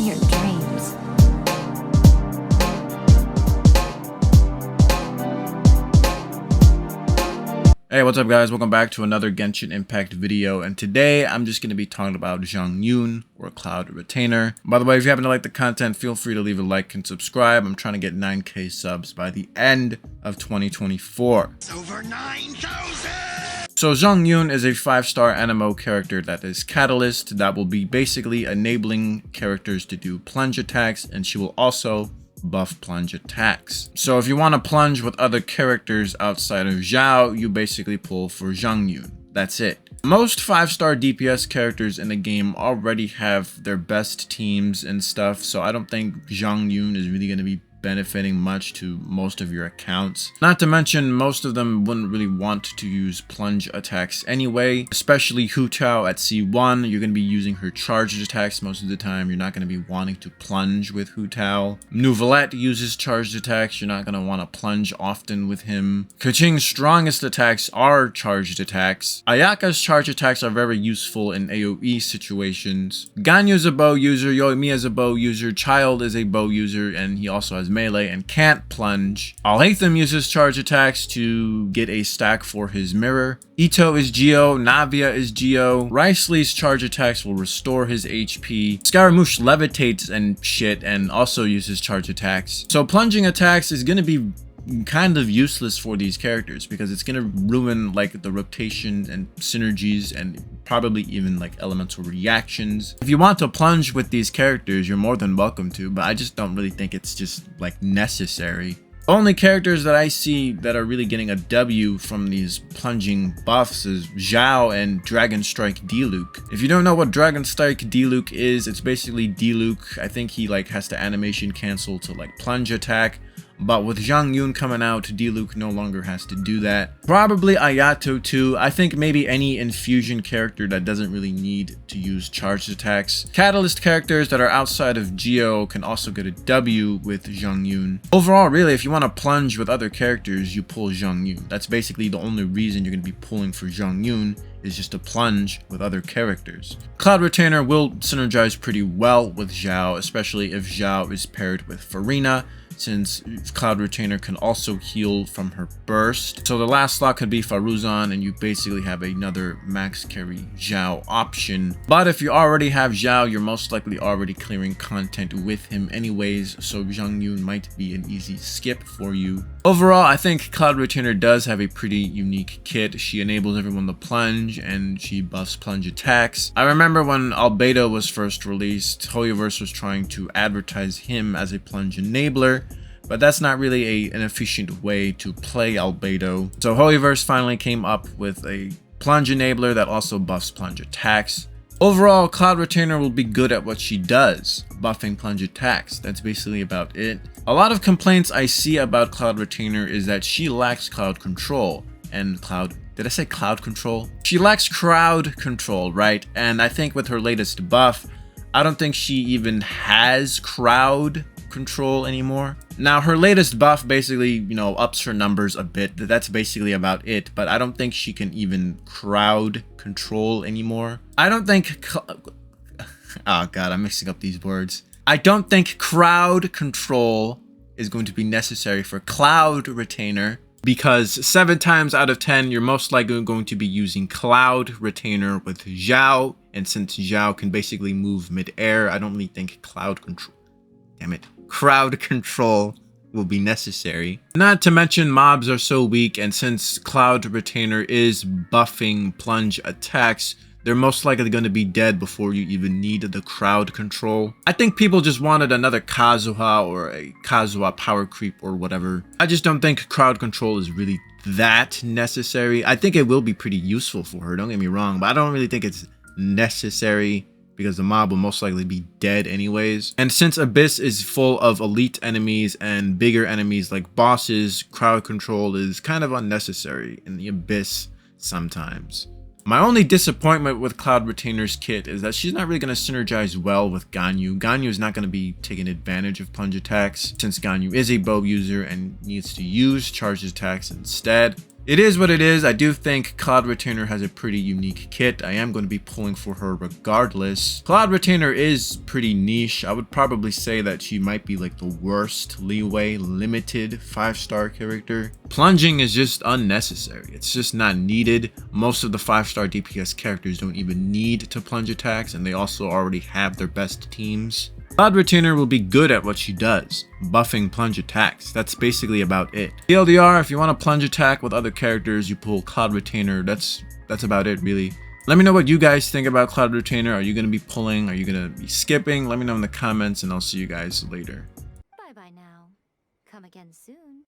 in your dreams. Hey, what's up guys? Welcome back to another Genshin Impact video, and today I'm just going to be talking about Xianyun, or Cloud Retainer. By the way, if you happen to like the content, feel free to leave a like and subscribe. I'm trying to get 9k subs by the end of 2024. It's over 9,000! So Xianyun is a 5-star NMO character that is Catalyst that will be basically enabling characters to do plunge attacks, and she will also buff plunge attacks. So if you want to plunge with other characters outside of Xiao, you basically pull for Xianyun. That's it. Most 5-star DPS characters in the game already have their best teams and stuff, so I don't think Xianyun is really going to be benefiting much to most of your accounts. Not to mention, most of them wouldn't really want to use plunge attacks anyway, especially Hutao at C1. You're going to be using her charged attacks most of the time. You're not going to be wanting to plunge with Hutao. Neuvillette uses charged attacks. You're not going to want to plunge often with him. Keqing's strongest attacks are charged attacks. Ayaka's charged attacks are very useful in AoE situations. Ganyu's a bow user, Yoimiya's a bow user, Child is a bow user, and he also has melee and can't plunge. Alhaitham uses charge attacks to get a stack for his mirror. Ito is Geo, Navia is Geo. Ricely's charge attacks will restore his HP. Scaramouche levitates and shit and also uses charge attacks. So plunging attacks is going to be kind of useless for these characters because it's going to ruin like the rotation and synergies and probably even like elemental reactions. If you want to plunge with these characters, you're more than welcome to, but I just don't really think it's just like necessary. Only characters that I see that are really getting a W from these plunging buffs is Xiao and Dragon Strike Diluc. If you don't know what Dragon Strike Diluc is, it's basically Diluc. I think he like has to animation cancel to like plunge attack. But with Xianyun coming out, Diluc no longer has to do that. Probably Ayato too. I think maybe any infusion character that doesn't really need to use charged attacks. Catalyst characters that are outside of Geo can also get a W with Xianyun. Overall, really, if you want to plunge with other characters, you pull Xianyun. That's basically the only reason you're going to be pulling for Xianyun, is just to plunge with other characters. Cloud Retainer will synergize pretty well with Xiao, especially if Xiao is paired with Farina, since Cloud Retainer can also heal from her burst. So the last slot could be Faruzan, and you basically have another max carry Xiao option. But if you already have Xiao, you're most likely already clearing content with him anyways, so Xianyun might be an easy skip for you. Overall, I think Cloud Retainer does have a pretty unique kit. She enables everyone to plunge, and she buffs plunge attacks. I remember when Albedo was first released, HoYoverse was trying to advertise him as a plunge enabler, but that's not really an efficient way to play Albedo. So HoYoverse finally came up with a plunge enabler that also buffs plunge attacks. Overall, Cloud Retainer will be good at what she does, buffing plunge attacks. That's basically about it. A lot of complaints I see about Cloud Retainer is that she lacks crowd control. And did I say cloud control? She lacks crowd control, right? And I think with her latest buff, I don't think she even has crowd control anymore. Now, her latest buff basically, you know, ups her numbers a bit. That's basically about it, but I don't think she can even crowd control anymore. I don't think oh god, I'm mixing up these words. I don't think crowd control is going to be necessary for Cloud Retainer, because 7 times out of 10 you're most likely going to be using Cloud Retainer with Xiao, and since Xiao can basically move mid-air, I don't really think crowd control will be necessary. Not to mention, mobs are so weak, and since Cloud Retainer is buffing plunge attacks, they're most likely going to be dead before you even need the crowd control. I think people just wanted another Kazuha or a Kazuha power creep or whatever. I just don't think crowd control is really that necessary. I think it will be pretty useful for her, don't get me wrong, but I don't really think it's necessary because the mob will most likely be dead anyways. And since Abyss is full of elite enemies and bigger enemies like bosses, crowd control is kind of unnecessary in the Abyss sometimes. My only disappointment with Cloud Retainer's kit is that she's not really going to synergize well with Ganyu. Ganyu is not going to be taking advantage of plunge attacks since Ganyu is a bow user and needs to use charged attacks instead. It is what it is. I do think Cloud Retainer has a pretty unique kit. I am going to be pulling for her regardless. Cloud Retainer is pretty niche. I would probably say that she might be like the worst leeway limited 5-star character. Plunging is just unnecessary. It's just not needed. Most of the 5-star DPS characters don't even need to plunge attacks, and they also already have their best teams. Cloud Retainer will be good at what she does, buffing plunge attacks. That's basically about it. TLDR, if you want to plunge attack with other characters, you pull Cloud Retainer. That's about it, really. Let me know what you guys think about Cloud Retainer. Are you going to be pulling? Are you going to be skipping? Let me know in the comments, and I'll see you guys later. Bye-bye now. Come again soon.